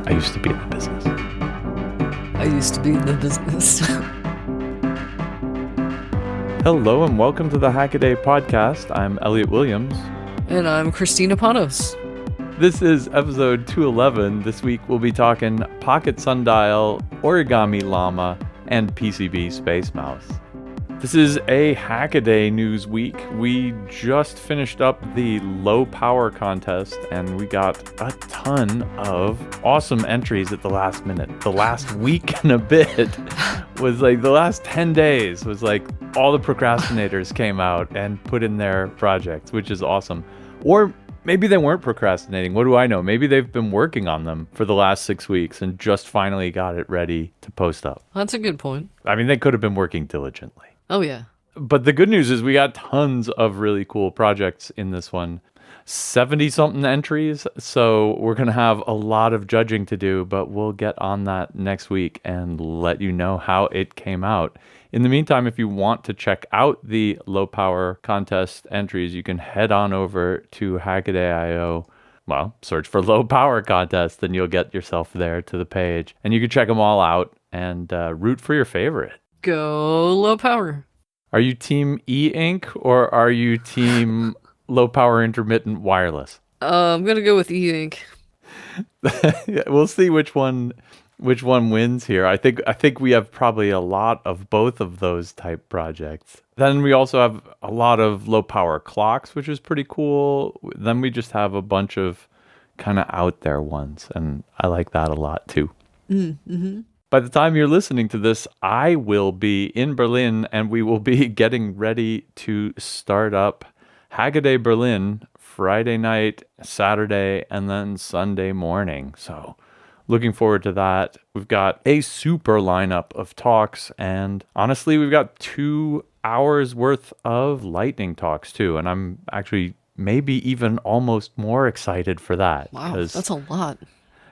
I used to be in the business. I used to be in the business. Hello and welcome to the Hackaday podcast. I'm Elliot Williams. And I'm Kristina Panos. This is episode 211. This week we'll be talking Pocket Sundial, Origami Llama, and PCB Spacemouse. This is a Hackaday news week. We just finished up the low power contest and we got a ton of awesome entries at the last minute. The last week and a bit was like the last 10 days was like all the procrastinators came out and put in their projects, which is awesome. Or maybe they weren't procrastinating. What do I know? Maybe they've been working on them for the last 6 weeks and just finally got it ready to post up. That's a good point. I mean, they could have been working diligently. Oh, yeah. But the good news is we got tons of really cool projects in this one. 70-something entries, so we're going to have a lot of judging to do, but we'll get on that next week and let you know how it came out. In the meantime, if you want to check out the low power contest entries, you can head on over to Hackaday.io. Well, search for low power contest, and you'll get yourself there to the page. And you can check them all out and root for your favorite. Go low power. Are you team e-ink or are you team low power intermittent wireless? I'm going to go with e-ink. Yeah, we'll see which one wins here. I think we have probably a lot of both of those type projects. Then we also have a lot of low power clocks, which is pretty cool. Then we just have a bunch of kind of out there ones, and I like that a lot too. Mm-hmm. By the time you're listening to this, I will be in Berlin and we will be getting ready to start up Hackaday Berlin Friday night, Saturday, and then Sunday morning. So looking forward to that. We've got a super lineup of talks, and honestly, we've got 2 hours worth of lightning talks too. And I'm actually maybe even almost more excited for that. Wow, that's a lot.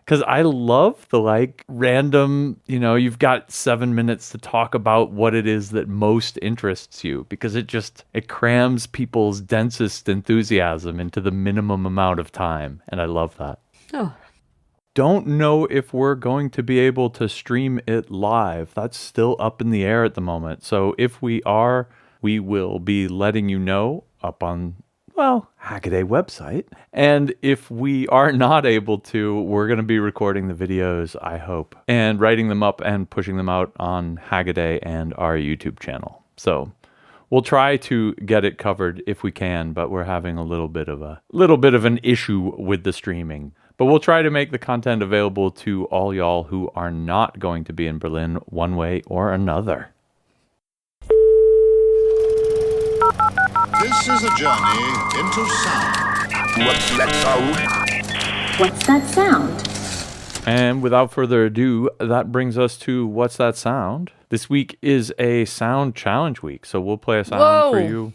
Because I love the random, you've got 7 minutes to talk about what it is that most interests you, because it crams people's densest enthusiasm into the minimum amount of time. And I love that. Oh. Don't know if we're going to be able to stream it live. That's still up in the air at the moment. So if we are, we will be letting you know up on Hackaday website. And if we are not able to, we're going to be recording the videos, I hope, and writing them up and pushing them out on Hackaday and our YouTube channel. So we'll try to get it covered if we can, but we're having a little bit of an issue with the streaming. But we'll try to make the content available to all y'all who are not going to be in Berlin one way or another. This is a journey into sound. What's that sound? What's that sound? And without further ado, that brings us to What's That Sound? This week is a sound challenge week, so we'll play a sound for you.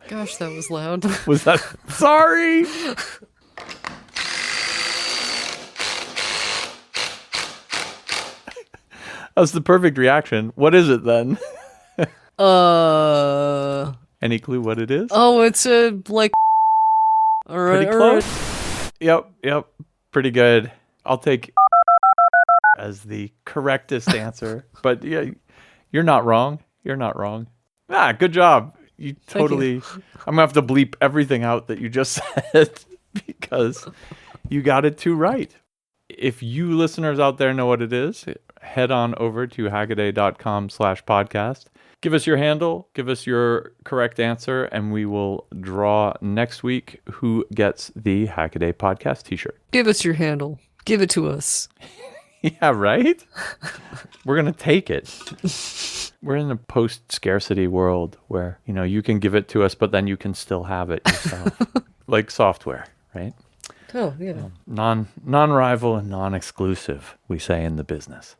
Gosh, that was loud. Was that? Sorry! That was the perfect reaction. What is it then? Any clue what it is? Oh, it's all right. Pretty close. Yep. Pretty good. I'll take as the correctest answer. But yeah, you're not wrong. Good job. You totally. I'm gonna have to bleep everything out that you just said because you got it too right. If you listeners out there know what it is, head on over to hackaday.com/podcast. Give us your handle, give us your correct answer, and we will draw next week who gets the Hackaday podcast t-shirt. Give us your handle. Give it to us. Yeah, right? We're going to take it. We're in a post-scarcity world where, you can give it to us, but then you can still have it yourself. Like software, right? Oh, yeah. Non-rival and non-exclusive, we say in the business.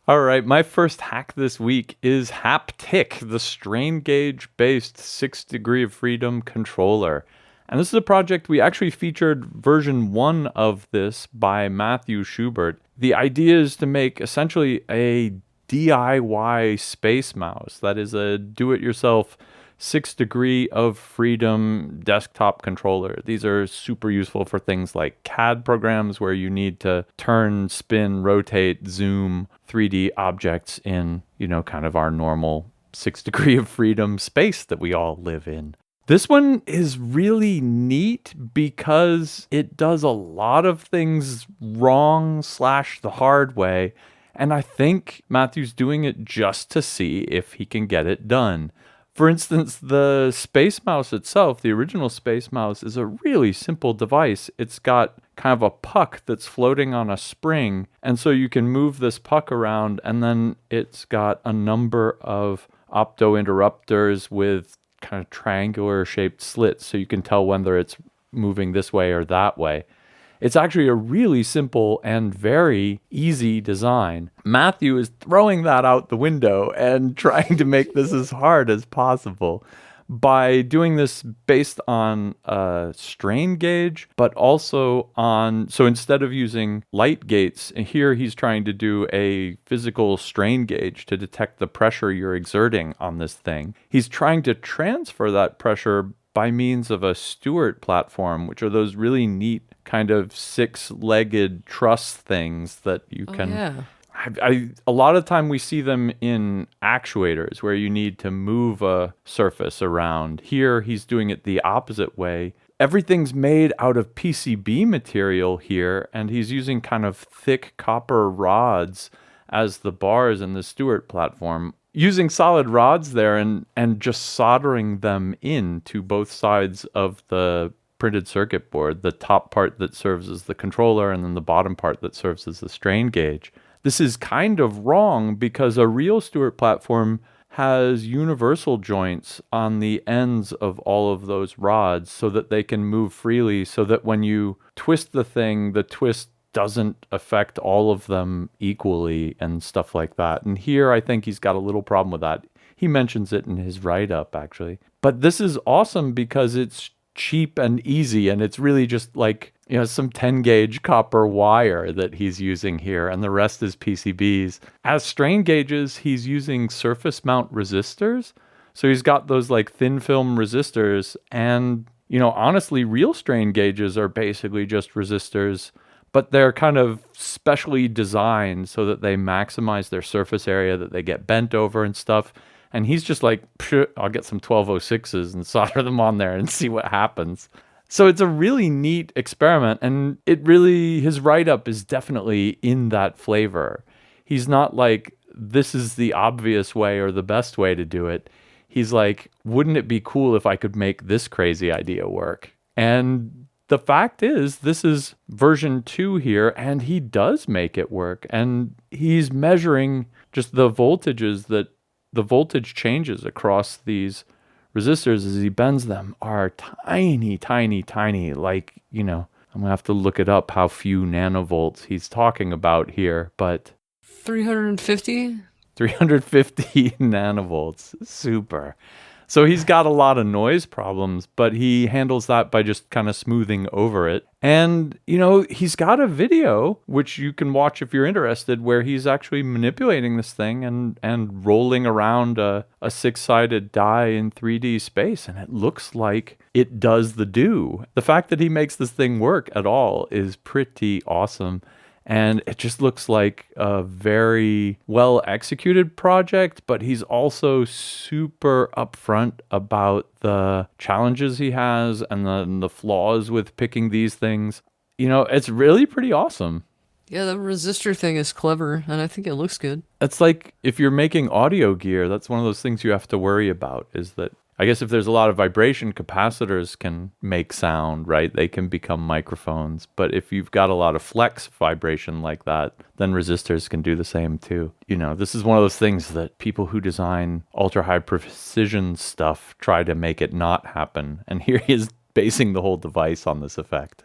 All right, my first hack this week is Haptic, the strain gauge-based 6 degree of freedom controller. And this is a project we actually featured version 1 of this by Matthew Schubert. The idea is to make essentially a DIY Spacemouse. That is a do-it-yourself 6 degree of freedom desktop controller. These are super useful for things like CAD programs where you need to turn, spin, rotate, zoom 3D objects in, kind of our normal 6 degree of freedom space that we all live in. This one is really neat because it does a lot of things wrong / the hard way. And I think Matthew's doing it just to see if he can get it done. For instance, the Spacemouse itself, the original Spacemouse, is a really simple device. It's got kind of a puck that's floating on a spring. And so you can move this puck around, and then it's got a number of opto interrupters with kind of triangular shaped slits so you can tell whether it's moving this way or that way. It's actually a really simple and very easy design. Matthew is throwing that out the window and trying to make this as hard as possible by doing this based on a strain gauge, but also so instead of using light gates, here he's trying to do a physical strain gauge to detect the pressure you're exerting on this thing. He's trying to transfer that pressure by means of a Stewart platform, which are those really neat kind of 6-legged truss things that you can... Yeah. A lot of time we see them in actuators where you need to move a surface around. Here, he's doing it the opposite way. Everything's made out of PCB material here, and he's using kind of thick copper rods as the bars in the Stewart platform. Using solid rods there and just soldering them in to both sides of the printed circuit board, the top part that serves as the controller and then the bottom part that serves as the strain gauge. This is kind of wrong because a real Stewart platform has universal joints on the ends of all of those rods so that they can move freely, so that when you twist the thing, the twist doesn't affect all of them equally and stuff like that. And here I think he's got a little problem with that. He mentions it in his write-up, actually. But this is awesome because it's cheap and easy, and it's really just like, some 10-gauge copper wire that he's using here, and the rest is PCBs. As strain gauges, he's using surface mount resistors. So he's got those like thin film resistors, and, honestly, real strain gauges are basically just resistors, but they're kind of specially designed so that they maximize their surface area, that they get bent over and stuff. And he's just like, I'll get some 1206s and solder them on there and see what happens. So it's a really neat experiment, and his write-up is definitely in that flavor. He's not like, this is the obvious way or the best way to do it. He's like, wouldn't it be cool if I could make this crazy idea work? And the fact is, this is version 2 here, and he does make it work. And he's measuring just the voltages that the voltage changes across these resistors as he bends them are tiny, tiny, tiny. Like, I'm going to have to look it up how few nanovolts he's talking about here, but 350? 350 nanovolts. Super. So he's got a lot of noise problems, but he handles that by just kind of smoothing over it. And, he's got a video, which you can watch if you're interested, where he's actually manipulating this thing and rolling around a 6-sided die in 3D space. And it looks like it does the do. The fact that he makes this thing work at all is pretty awesome. And it just looks like a very well executed project, but he's also super upfront about the challenges he has and the flaws with picking these things. It's really pretty awesome. Yeah, the resistor thing is clever, and I think it looks good. It's like if you're making audio gear, that's one of those things you have to worry about, is that I guess if there's a lot of vibration, capacitors can make sound, right? They can become microphones. But if you've got a lot of flex vibration like that, then resistors can do the same too. This is one of those things that people who design ultra-high precision stuff try to make it not happen. And here he is basing the whole device on this effect.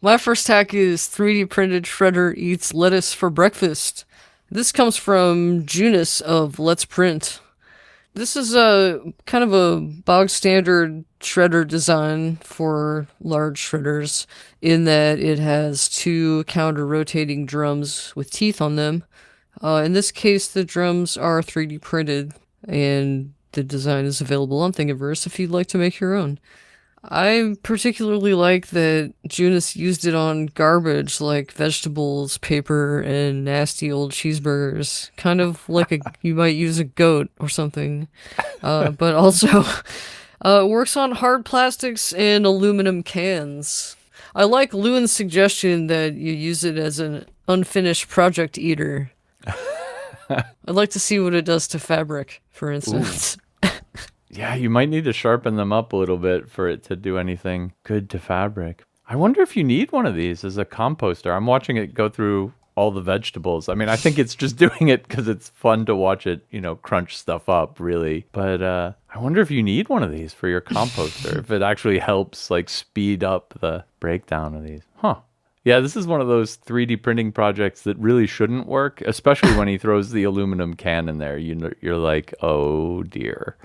My first hack is 3D printed shredder eats lettuce for breakfast. This comes from Junus of Let's Print. This is a kind of a bog standard shredder design for large shredders in that it has 2 counter rotating drums with teeth on them. In this case, the drums are 3D printed, and The design is available on Thingiverse if you'd like to make your own. I particularly like that Junus used it on garbage like vegetables, paper, and nasty old cheeseburgers. Kind of like you might use a goat or something. But also, it works on hard plastics and aluminum cans. I like Lewin's suggestion that you use it as an unfinished project eater. I'd like to see what it does to fabric, for instance. Yeah, you might need to sharpen them up a little bit for it to do anything good to fabric. I wonder if you need one of these as a composter. I'm watching it go through all the vegetables. I mean, I think it's just doing it because it's fun to watch it, crunch stuff up, really. But I wonder if you need one of these for your composter, if it actually helps, like, speed up the breakdown of these. Huh. Yeah, this is one of those 3D printing projects that really shouldn't work, especially when he throws the aluminum can in there. You're like, oh, dear.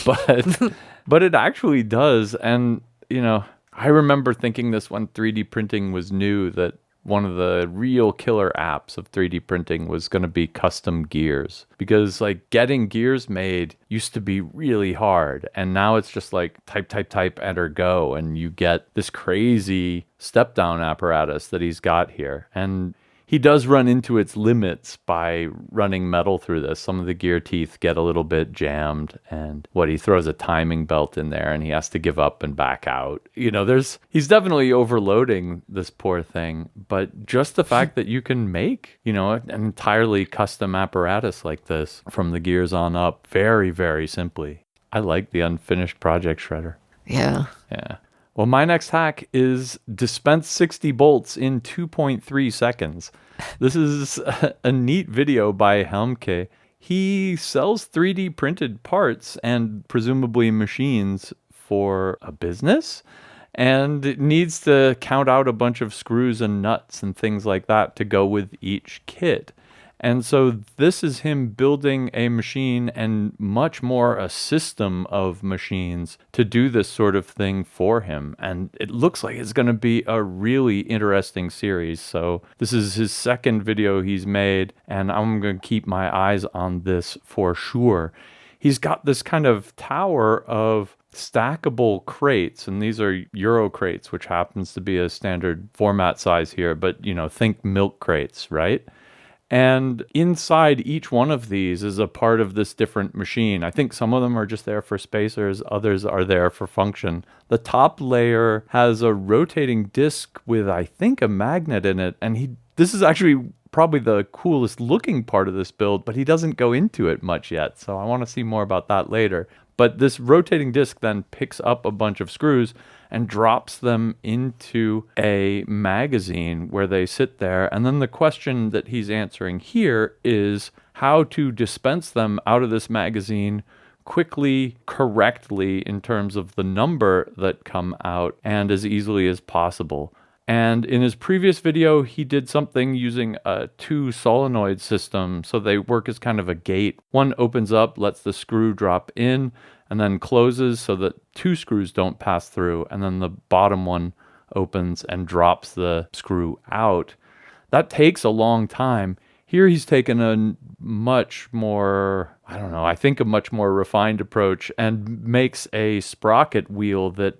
But it actually does. And, I remember thinking this when 3D printing was new, that one of the real killer apps of 3D printing was going to be custom gears, because like getting gears made used to be really hard. And now it's just like type, enter, go. And you get this crazy step down apparatus that he's got here. And he does run into its limits by running metal through this. Some of the gear teeth get a little bit jammed, and he throws a timing belt in there and he has to give up and back out. He's definitely overloading this poor thing, but just the fact that you can make, an entirely custom apparatus like this from the gears on up very, very simply. I like the unfinished project shredder. Yeah. Yeah. Well, my next hack is dispense 60 bolts in 2.3 seconds. This is a neat video by Helmke. He sells 3D printed parts and presumably machines for a business, and needs to count out a bunch of screws and nuts and things like that to go with each kit. And so this is him building a machine, and much more a system of machines to do this sort of thing for him. And it looks like it's going to be a really interesting series. So this is his second video he's made, and I'm going to keep my eyes on this for sure. He's got this kind of tower of stackable crates, and these are Euro crates, which happens to be a standard format size here, but think milk crates, right? And inside each one of these is a part of this different machine. I think some of them are just there for spacers, others are there for function. The top layer has a rotating disc with, I think, a magnet in it. And this is actually probably the coolest looking part of this build, but he doesn't go into it much yet. So I want to see more about that later. But this rotating disc then picks up a bunch of screws and drops them into a magazine where they sit there. And then the question that he's answering here is how to dispense them out of this magazine quickly, correctly, in terms of the number that come out, and as easily as possible. And in his previous video, he did something using a 2 solenoid system. So they work as kind of a gate. One opens up, lets the screw drop in, and then closes so that 2 screws don't pass through. And then the bottom one opens and drops the screw out. That takes a long time. Here he's taken a much more, I think a much more refined approach, and makes a sprocket wheel that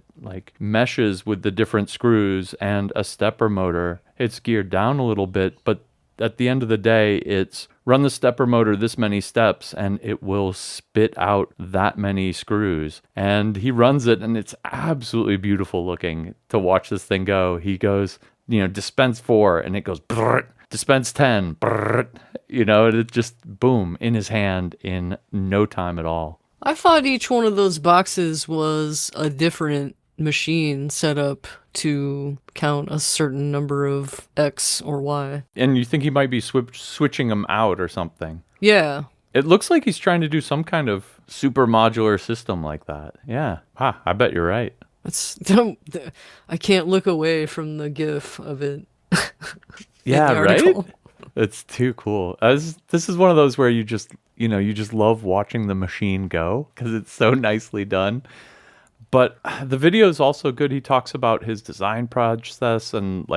meshes with the different screws and a stepper motor. It's geared down a little bit, but at the end of the day, it's run the stepper motor this many steps and it will spit out that many screws. And he runs it, and it's absolutely beautiful looking to watch this thing go. He goes, dispense 4, and it goes brrrt, dispense 10, brrrt, and it just boom in his hand in no time at all. I thought each one of those boxes was a different machine set up to count a certain number of X or Y. And you think he might be switching them out or something? Yeah. It looks like he's trying to do some kind of super modular system like that. Yeah. I bet you're right. I can't look away from the GIF of it. Yeah, right? It's too cool. This is one of those where you just love watching the machine go because it's so nicely done. But the video is also good. He talks about his design process and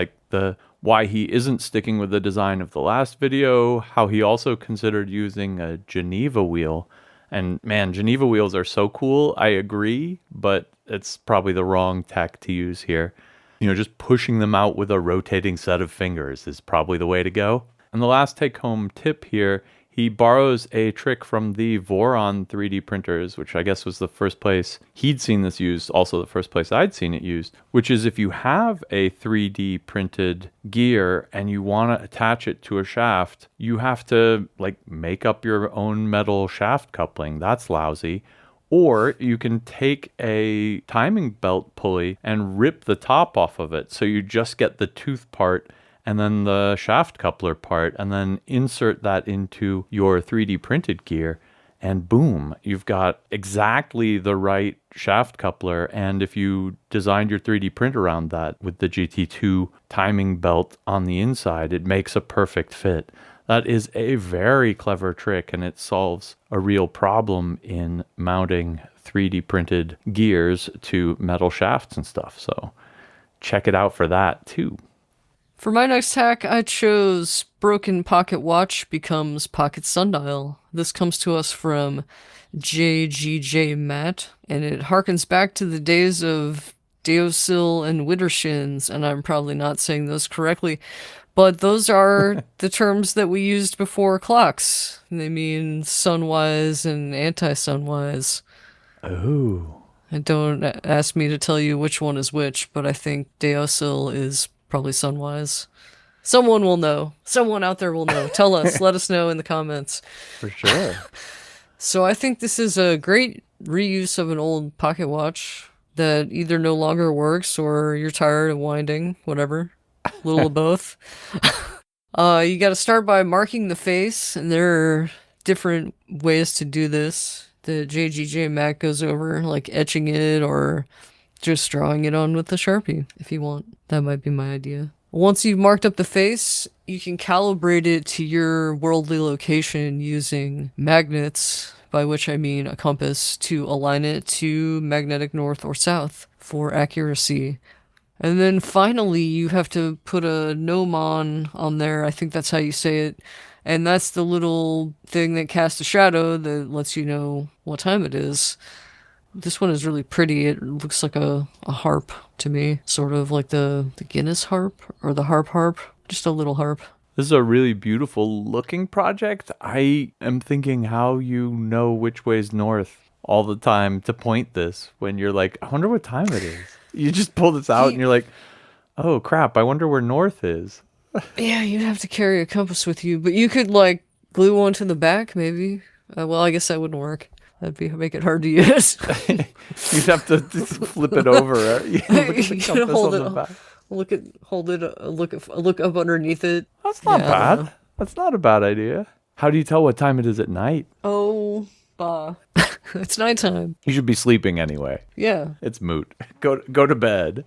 why he isn't sticking with the design of the last video, how he also considered using a Geneva wheel. And man, Geneva wheels are so cool. I agree, but it's probably the wrong tech to use here. Just pushing them out with a rotating set of fingers is probably the way to go. And the last take-home tip here, he borrows a trick from the Voron 3D printers, which I guess was the first place he'd seen this used, also the first place I'd seen it used, which is if you have a 3D printed gear and you want to attach it to a shaft, you have to make up your own metal shaft coupling. That's lousy. Or you can take a timing belt pulley and rip the top off of it. So you just get the tooth part and then the shaft coupler part, and then insert that into your 3D printed gear. And boom, you've got exactly the right shaft coupler. And if you designed your 3D print around that with the GT2 timing belt on the inside, it makes a perfect fit. That is a very clever trick, and it solves a real problem in mounting 3D printed gears to metal shafts and stuff. So check it out for that too. For my next hack, I chose Broken Pocket Watch Becomes Pocket Sundial. This comes to us from JGJ Matt, and it harkens back to the days of Deosil and Widdershins, and I'm probably not saying those correctly, but those are the terms that we used before clocks. They mean sunwise and anti-sunwise. Oh. And don't ask me to tell you which one is which, but I think Deosil is probably sunwise. Someone will know. Someone out there will know. Tell us. Let us know in the comments. For sure. So I think this is a great reuse of an old pocket watch that either no longer works or you're tired of winding, whatever. A little of both. You got to start by marking the face, and there are different ways to do this. The JGJ Mac goes over, like etching it or just drawing it on with the Sharpie if you want. That might be my idea. Once you've marked up the face, you can calibrate it to your worldly location using magnets, by which I mean a compass, to align it to magnetic north or south for accuracy. And then finally, you have to put a gnomon on there. I think that's how you say it. And that's the little thing that casts a shadow that lets you know what time it is. This one is really pretty. It looks like a harp to me, sort of like the Guinness harp or the harp, just a little harp. This is a really beautiful looking project. I am thinking how you know which way's north all the time to point this when you're like, I wonder what time it is. You just pull this out and you're like, oh crap, I wonder where north is. Yeah, you'd have to carry a compass with you, but you could glue one to the back maybe. Well, I guess that wouldn't work. That'd make it hard to use. You'd have to flip it over. Look up underneath it. That's not bad. That's not a bad idea. How do you tell what time it is at night? Oh, it's nighttime. You should be sleeping anyway. Yeah. It's moot. Go to bed.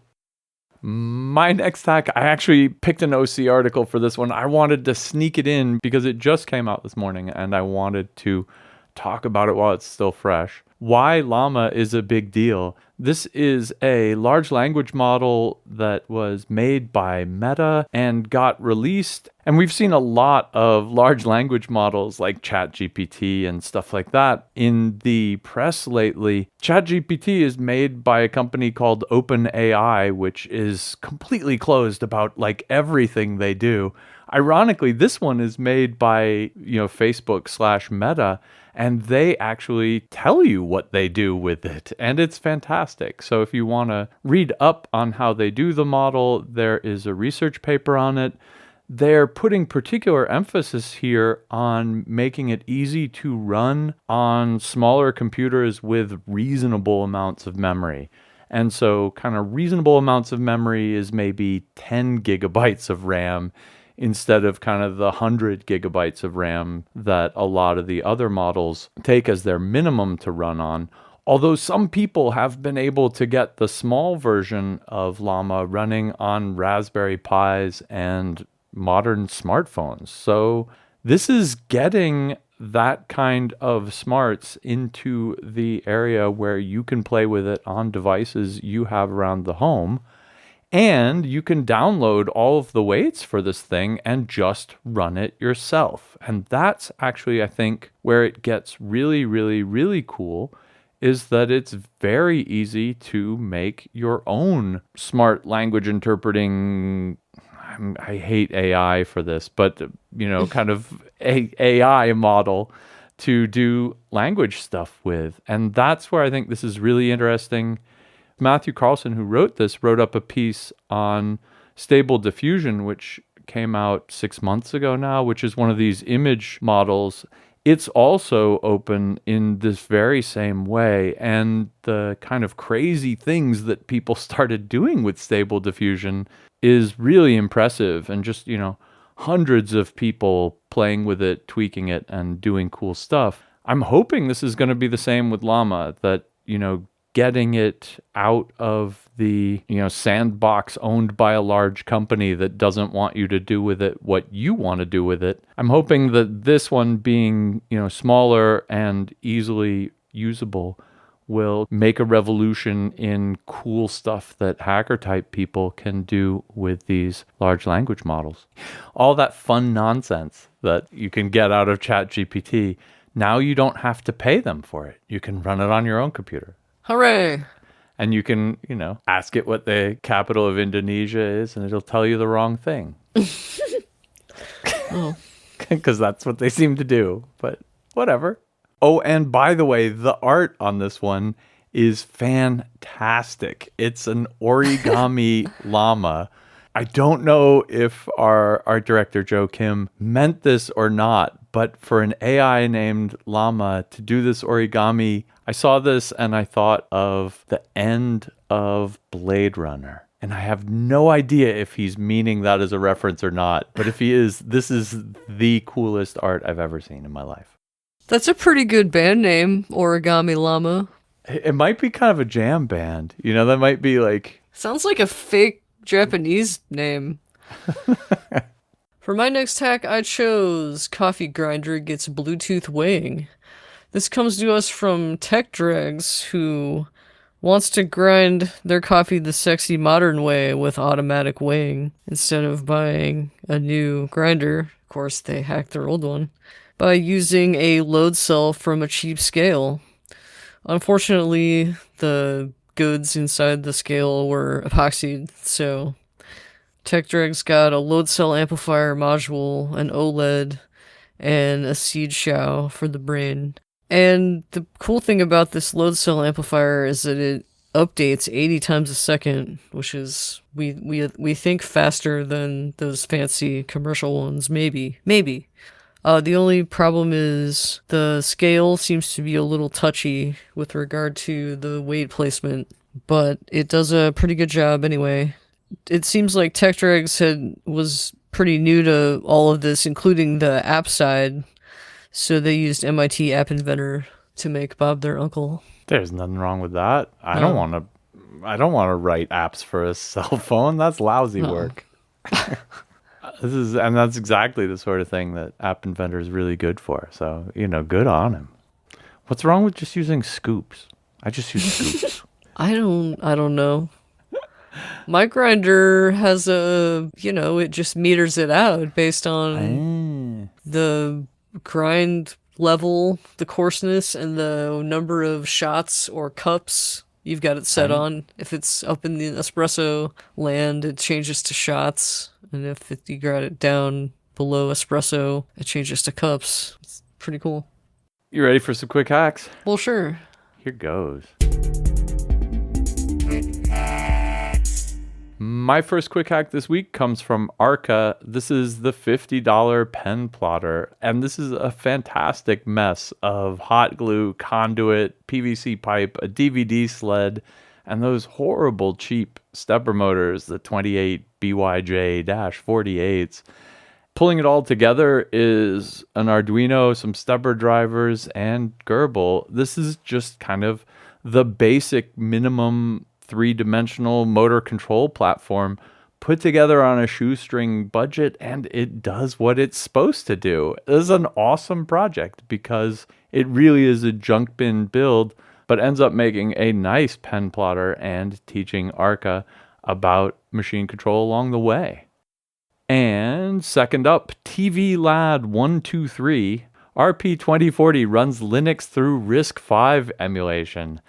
My next hack, I actually picked an OC article for this one. I wanted to sneak it in because it just came out this morning and I wanted to talk about it while it's still fresh. Why Llama is a big deal. This is a large language model that was made by Meta and got released. And we've seen a lot of large language models like ChatGPT and stuff like that in the press lately. ChatGPT is made by a company called OpenAI, which is completely closed about everything they do. Ironically, this one is made by, Facebook/Meta, and they actually tell you what they do with it, and it's fantastic. So if you want to read up on how they do the model, there is a research paper on it. They're putting particular emphasis here on making it easy to run on smaller computers with reasonable amounts of memory. And so kind of reasonable amounts of memory is maybe 10 gigabytes of RAM instead of kind of the 100 gigabytes of RAM that a lot of the other models take as their minimum to run on. Although some people have been able to get the small version of Llama running on Raspberry Pis and modern smartphones. So this is getting that kind of smarts into the area where you can play with it on devices you have around the home. And you can download all of the weights for this thing and just run it yourself. And that's actually, I think, where it gets really, really, really cool, is that it's very easy to make your own smart language interpreting. I hate AI for this, but, kind of AI model to do language stuff with. And that's where I think this is really interesting. Matthew Carlson, who wrote this, wrote up a piece on Stable Diffusion, which came out 6 months ago now, which is one of these image models. It's also open in this very same way. And the kind of crazy things that people started doing with Stable Diffusion is really impressive. And just, hundreds of people playing with it, tweaking it, and doing cool stuff. I'm hoping this is going to be the same with Llama, that, getting it out of the, sandbox owned by a large company that doesn't want you to do with it what you want to do with it. I'm hoping that this one being, smaller and easily usable will make a revolution in cool stuff that hacker type people can do with these large language models. All that fun nonsense that you can get out of ChatGPT, now you don't have to pay them for it. You can run it on your own computer. Hooray! And you can, ask it what the capital of Indonesia is, and it'll tell you the wrong thing. Oh. Because that's what they seem to do, but whatever. Oh, and by the way, the art on this one is fantastic. It's an origami llama. I don't know if our art director, Joe Kim, meant this or not, but for an AI named Llama to do this origami, I saw this and I thought of the end of Blade Runner. And I have no idea if he's meaning that as a reference or not. But if he is, this is the coolest art I've ever seen in my life. That's a pretty good band name, Origami Llama. It might be kind of a jam band. That might be like... Sounds like a fake Japanese name. For my next hack, I chose Coffee Grinder Gets Bluetooth Weighing. This comes to us from Tech Dregs, who wants to grind their coffee the sexy modern way with automatic weighing instead of buying a new grinder. Of course, they hacked their old one by using a load cell from a cheap scale. Unfortunately, the goods inside the scale were epoxied, so Tech Dregs got a load cell amplifier module, an OLED, and a seed shell for the brain. And the cool thing about this load cell amplifier is that it updates 80 times a second, which is, we think, faster than those fancy commercial ones, maybe. The only problem is the scale seems to be a little touchy with regard to the weight placement, but it does a pretty good job anyway. It seems like Tech Dregs was pretty new to all of this, including the app side, so they used MIT App Inventor to make Bob their uncle. There's nothing wrong with that. I don't want to write apps for a cell phone. That's lousy work. That's exactly the sort of thing that App Inventor is really good for. So, good on him. What's wrong with just using scoops? I just use scoops. I don't know. My grinder has it just meters it out based on the grind level, the coarseness, and the number of shots or cups you've got it set on. If it's up in the espresso land, it changes to shots. And if you got it down below espresso, it changes to cups. It's pretty cool. You ready for some quick hacks? Well, sure. Here goes. My first quick hack this week comes from Arca. This is the $50 pen plotter, and this is a fantastic mess of hot glue, conduit, PVC pipe, a DVD sled, and those horrible cheap stepper motors, the 28 BYJ-48s. Pulling it all together is an Arduino, some stepper drivers, and Gerbil. This is just kind of the basic minimum three-dimensional motor control platform put together on a shoestring budget, and it does what it's supposed to do. This is an awesome project because it really is a junk bin build, but ends up making a nice pen plotter and teaching Arca about machine control along the way. And second up, TV Lad 123. RP2040 runs Linux through RISC-V emulation.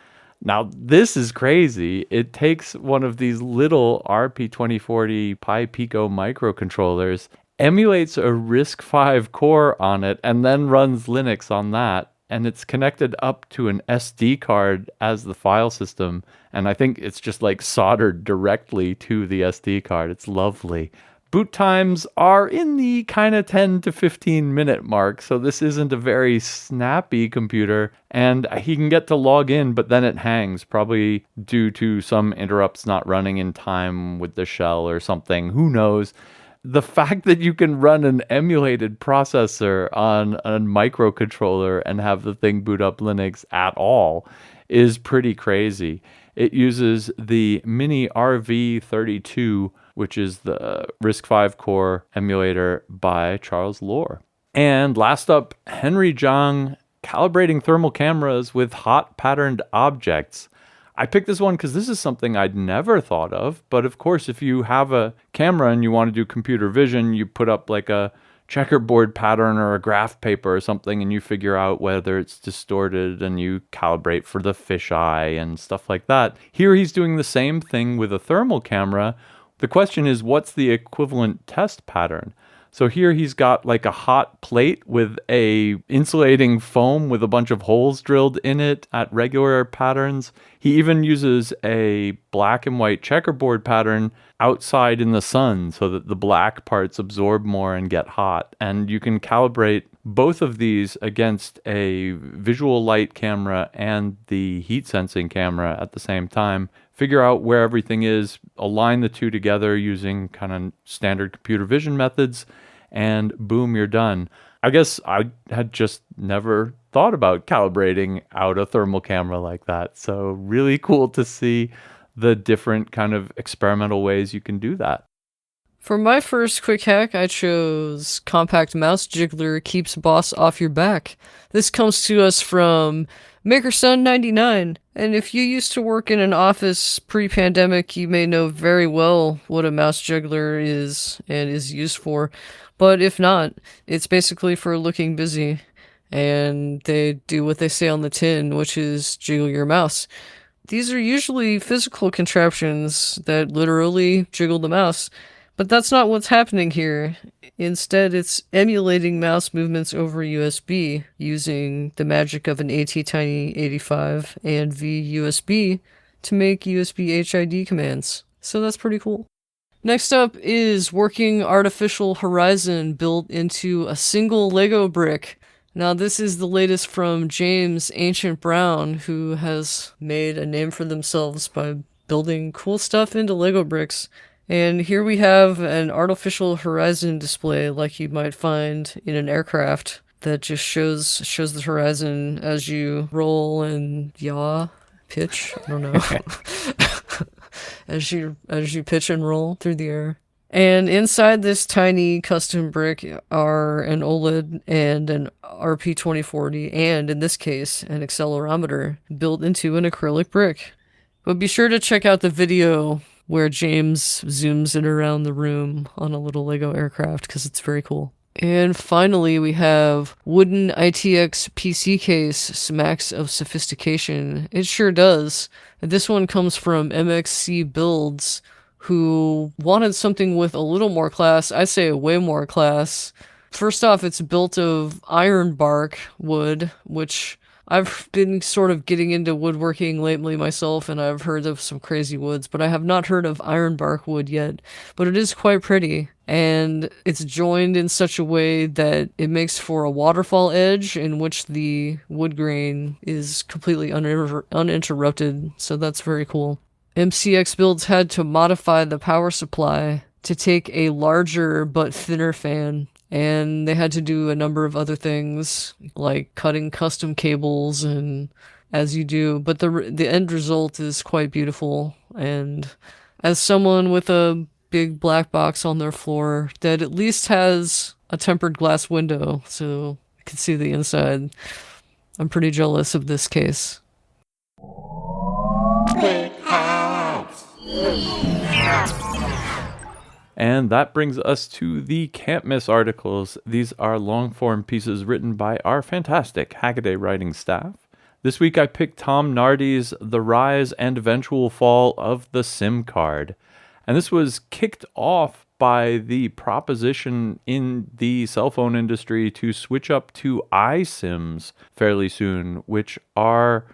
Now, this is crazy. It takes one of these little RP2040 Pi Pico microcontrollers, emulates a RISC-V core on it, and then runs Linux on that. And it's connected up to an SD card as the file system. And I think it's just like soldered directly to the SD card. It's lovely. Boot times are in the kind of 10 to 15 minute mark, so this isn't a very snappy computer, and he can get to log in, but then it hangs, probably due to some interrupts not running in time with the shell or something, who knows. The fact that you can run an emulated processor on a microcontroller and have the thing boot up Linux at all is pretty crazy. It uses the Mini RV32, which is the RISC-V core emulator by Charles Lohr. And last up, Henry Zhang, calibrating thermal cameras with hot patterned objects. I picked this one because this is something I'd never thought of, but of course, if you have a camera and you want to do computer vision, you put up like a checkerboard pattern or a graph paper or something, and you figure out whether it's distorted and you calibrate for the fisheye and stuff like that. Here he's doing the same thing with a thermal camera. The question is, what's the equivalent test pattern? So here he's got like a hot plate with a insulating foam with a bunch of holes drilled in it at regular patterns. He even uses a black and white checkerboard pattern outside in the sun so that the black parts absorb more and get hot. And you can calibrate both of these against a visual light camera and the heat sensing camera at the same time. Figure out where everything is, align the two together using kind of standard computer vision methods, and boom, you're done. I guess I had just never thought about calibrating out a thermal camera like that. So really cool to see the different kind of experimental ways you can do that. For my first quick hack, I chose Compact Mouse Jiggler Keeps Boss Off Your Back. This comes to us from MakerSun99. And if you used to work in an office pre-pandemic, you may know very well what a mouse juggler is and is used for. But if not, it's basically for looking busy. And they do what they say on the tin, which is jiggle your mouse. These are usually physical contraptions that literally jiggle the mouse. But that's not what's happening here. Instead, it's emulating mouse movements over USB using the magic of an ATtiny85 and VUSB to make USB HID commands. So that's pretty cool. Next up is working artificial horizon built into a single Lego brick. Now this is the latest from James Ancient Brown, who has made a name for themselves by building cool stuff into Lego bricks. And here we have an artificial horizon display like you might find in an aircraft that just shows the horizon as you roll and pitch, I don't know, as you pitch and roll through the air. And inside this tiny custom brick are an OLED and an RP2040 and, in this case, an accelerometer built into an acrylic brick. But be sure to check out the video where James zooms it around the room on a little Lego aircraft because it's very cool. And finally, we have wooden ITX PC case smacks of sophistication. It sure does. This one comes from MXC Builds, who wanted something with a little more class. I say way more class. First off, it's built of ironbark wood, which I've been sort of getting into woodworking lately myself, and I've heard of some crazy woods, but I have not heard of ironbark wood yet. But it is quite pretty, and it's joined in such a way that it makes for a waterfall edge in which the wood grain is completely uninterrupted, so that's very cool. MCX Builds had to modify the power supply to take a larger but thinner fan. And they had to do a number of other things, like cutting custom cables and as you do. But the end result is quite beautiful. And as someone with a big black box on their floor that at least has a tempered glass window so you can see the inside, I'm pretty jealous of this case. Quick hacks. And that brings us to the Can't Miss articles. These are long-form pieces written by our fantastic Hackaday writing staff. This week I picked Tom Nardi's The Rise and Eventual Fall of the SIM Card. And this was kicked off by the proposition in the cell phone industry to switch up to iSIMs fairly soon, which are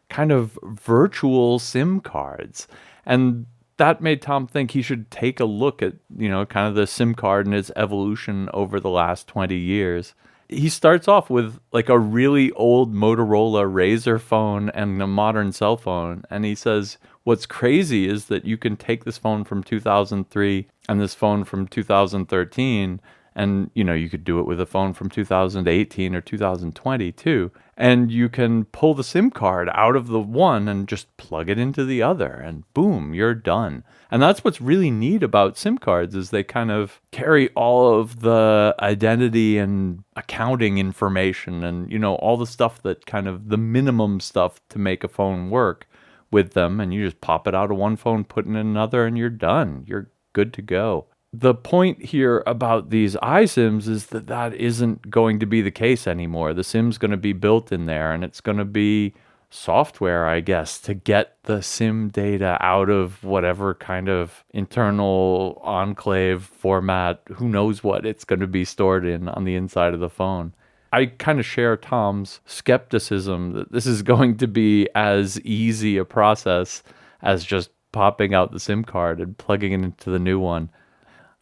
kind of virtual SIM cards. And that made Tom think he should take a look at, kind of the SIM card and its evolution over the last 20 years. He starts off with like a really old Motorola Razr phone and a modern cell phone. And he says, what's crazy is that you can take this phone from 2003 and this phone from 2013, and, you could do it with a phone from 2018 or 2020 too. And you can pull the SIM card out of the one and just plug it into the other, and boom, you're done. And that's what's really neat about SIM cards is they kind of carry all of the identity and accounting information and, all the stuff that kind of the minimum stuff to make a phone work with them. And you just pop it out of one phone, put it in another, and you're done. You're good to go. The point here about these iSIMs is that isn't going to be the case anymore. The SIM's going to be built in there, and it's going to be software, I guess, to get the SIM data out of whatever kind of internal enclave format, who knows what it's going to be stored in on the inside of the phone. I kind of share Tom's skepticism that this is going to be as easy a process as just popping out the SIM card and plugging it into the new one.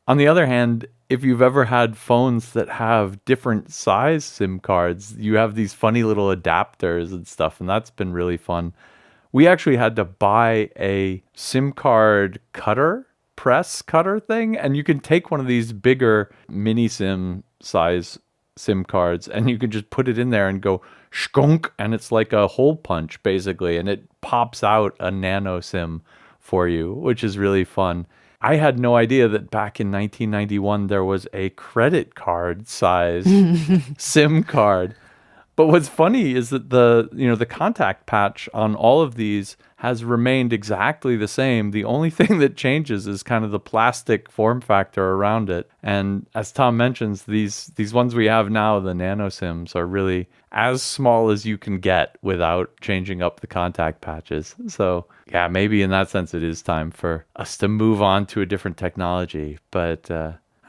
On the other hand, if you've ever had phones that have different size SIM cards, you have these funny little adapters and stuff, and that's been really fun. We actually had to buy a SIM card press cutter thing, and you can take one of these bigger mini SIM size SIM cards, and you can just put it in there and go shkunk, and it's like a hole punch, basically, and it pops out a nano SIM for you, which is really fun. I had no idea that back in 1991 there was a credit card size SIM card. But what's funny is that the contact patch on all of these has remained exactly the same. The only thing that changes is kind of the plastic form factor around it. And as Tom mentions, these ones we have now, the nano SIMs, are really as small as you can get without changing up the contact patches. So yeah, maybe in that sense it is time for us to move on to a different technology. But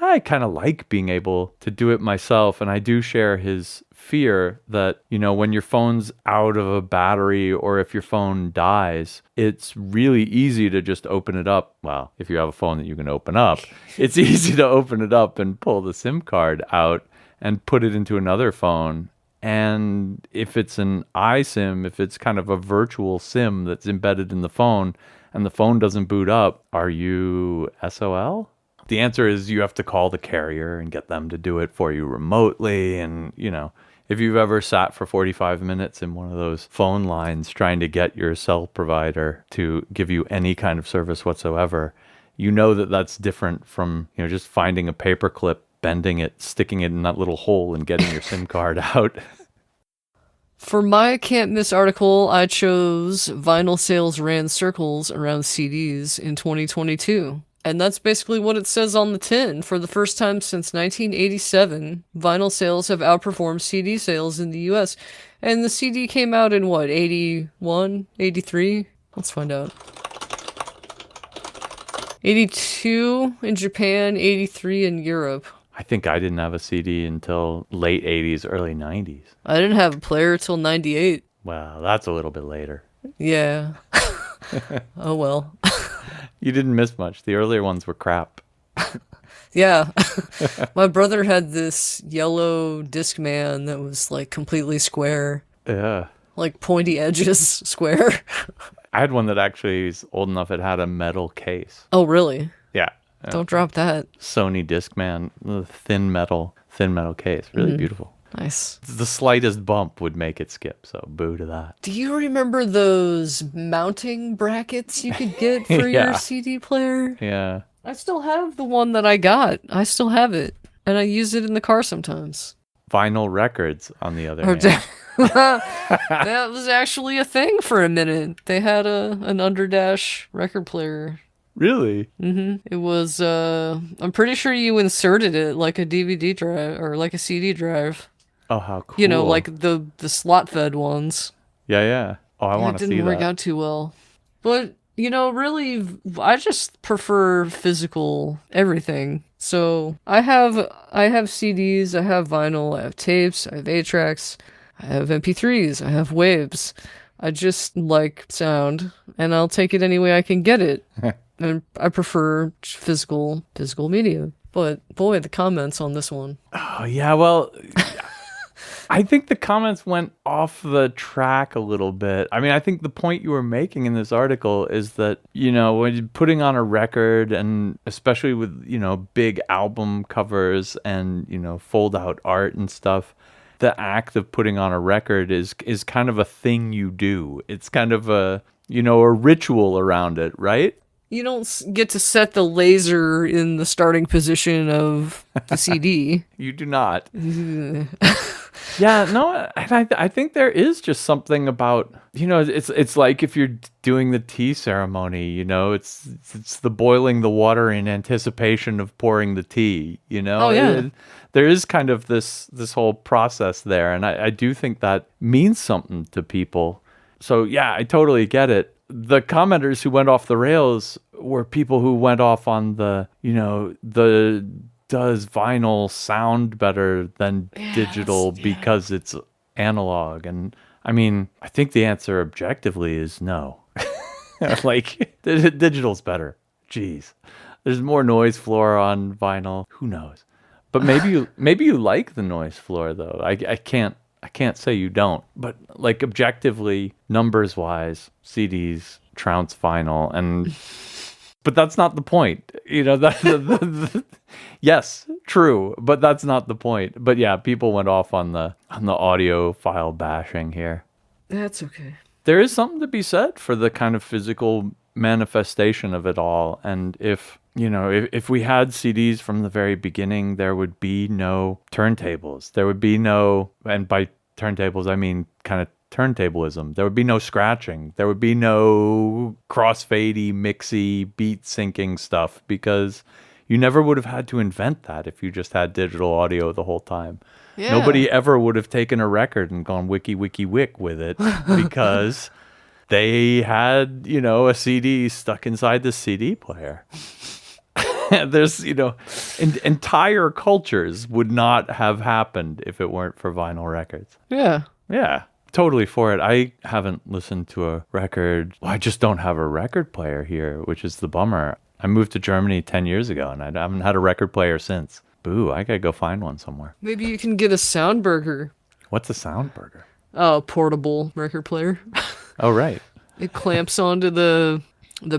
I kind of like being able to do it myself, and I do share his fear that, when your phone's out of a battery or if your phone dies, it's really easy to just open it up. Well, if you have a phone that you can open up, it's easy to open it up and pull the SIM card out and put it into another phone. And if it's an iSIM, if it's kind of a virtual SIM that's embedded in the phone and the phone doesn't boot up, are you SOL? The answer is you have to call the carrier and get them to do it for you remotely. And, if you've ever sat for 45 minutes in one of those phone lines trying to get your cell provider to give you any kind of service whatsoever, you know that that's different from, just finding a paper clip, bending it, sticking it in that little hole and getting your SIM card out. For my Can't Miss article, I chose vinyl sales ran circles around CDs in 2022. And that's basically what it says on the tin. For the first time since 1987, vinyl sales have outperformed CD sales in the US. And the CD came out in what, 81, 83? Let's find out. 82 in Japan, 83 in Europe. I think I didn't have a CD until late 80s, early 90s. I didn't have a player till 98. Well, that's a little bit later. Yeah. Oh well. You didn't miss much. The earlier ones were crap. Yeah. My brother had this yellow Discman that was like completely square. Yeah. Like pointy edges square. I had one that actually is old enough it had a metal case. Oh, really? Yeah. Don't drop that. Sony Discman, the thin metal case. Really beautiful. Nice. The slightest bump would make it skip, so boo to that. Do you remember those mounting brackets you could get for Yeah. your CD player? Yeah. I still have the one that I got. I still have it. And I use it in the car sometimes. Vinyl records, on the other Or hand. that was actually a thing for a minute. They had an Underdash record player Really? It was, I'm pretty sure you inserted it like a DVD drive or like a CD drive. Oh, how cool. You know, like the slot fed ones. Yeah. Oh, I Yeah, want it to see didn't work that. out too well. But, you know, really, I just prefer physical everything. So I have CDs, I have vinyl, I have tapes, I have 8-tracks, I have MP3s, I have waves. I just like sound, and I'll take it any way I can get it. And I prefer physical media. But boy, the comments on this one. Oh, yeah, well, I think the comments went off the track a little bit. I mean, I think the point you were making in this article is that, you know, when you're putting on a record, and especially with, you know, big album covers and, you know, fold out art and stuff, the act of putting on a record is kind of a thing you do. It's kind of a, you know, a ritual around it, right? You don't get to set the laser in the starting position of the CD. You do not. Yeah, no, I think there is just something about, you know, it's like if you're doing the tea ceremony, you know, it's the boiling the water in anticipation of pouring the tea, you know? Oh, yeah. There is kind of this whole process there, and I do think that means something to people. So, yeah, I totally get it. The commenters who went off the rails were people who went off on the, you know, does vinyl sound better than digital because it's analog? And I mean, I think the answer objectively is no. Like, digital's better. Jeez. There's more noise floor on vinyl. Who knows? But maybe you like the noise floor though. I can't say you don't. But like objectively, numbers wise, CDs trounce vinyl, but that's not the point. You know, yes, true, but that's not the point. But yeah, people went off on the audio file bashing here. That's okay. There is something to be said for the kind of physical manifestation of it all. And if, you know, if we had CDs from the very beginning, there would be no turntables. There would be no, and by turntables, I mean kind of turntablism. There would be no scratching. There would be no crossfadey, mixy, beat syncing stuff, because you never would have had to invent that if you just had digital audio the whole time. Yeah. Nobody ever would have taken a record and gone wiki wiki wick with it because they had, you know, a CD stuck inside the CD player. There's, you know, entire cultures would not have happened if it weren't for vinyl records. Yeah. Yeah, totally for it. I haven't listened to a record. Well, I just don't have a record player here, which is the bummer. I moved to Germany 10 years ago, and I haven't had a record player since. Boo, I gotta go find one somewhere. Maybe you can get a Soundburger. What's a Soundburger? Oh, portable record player. Oh, right. It clamps onto the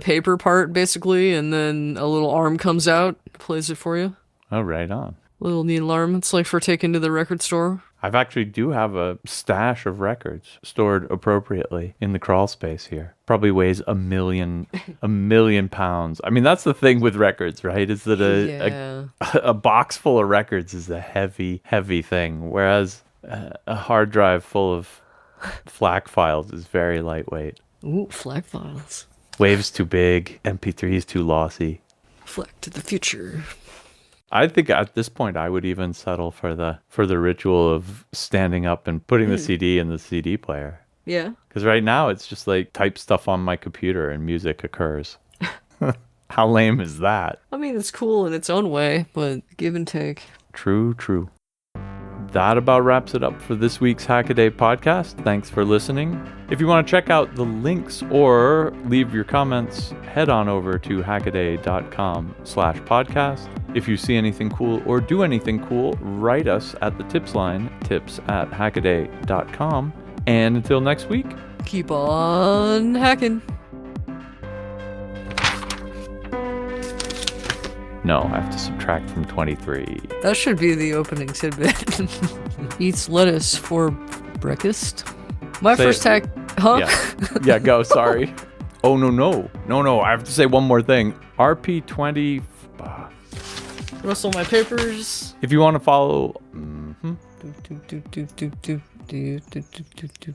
paper part, basically, and then a little arm comes out, plays it for you. Oh, right on. Little needle arm. It's like for taking to the record store. I've actually do have a stash of records stored appropriately in the crawl space here. Probably weighs a million pounds. I mean, that's the thing with records, right? Is that a box full of records is a heavy, heavy thing, whereas a hard drive full of FLAC files is very lightweight. Ooh, FLAC files. Waves too big, MP3s too lossy. FLAC to the future. I think at this point I would even settle for the ritual of standing up and putting the CD in the CD player. Yeah. Because right now it's just like type stuff on my computer and music occurs. How lame is that? I mean, it's cool in its own way, but give and take. True. That about wraps it up for this week's Hackaday podcast. Thanks for listening. If you want to check out the links or leave your comments, head on over to hackaday.com/podcast. If you see anything cool or do anything cool, write us at the tips line, tips@hackaday.com. And until next week, Keep on hacking. no, I have to subtract from 23. That should be the opening tidbit. Eats lettuce for breakfast. My Say first it. hack, huh? Yeah, go, sorry. Oh, no, I have to say one more thing. RP20, Rustle my papers. if you want to follow... Do, do, do, do, do, do, do, do, do, do, do.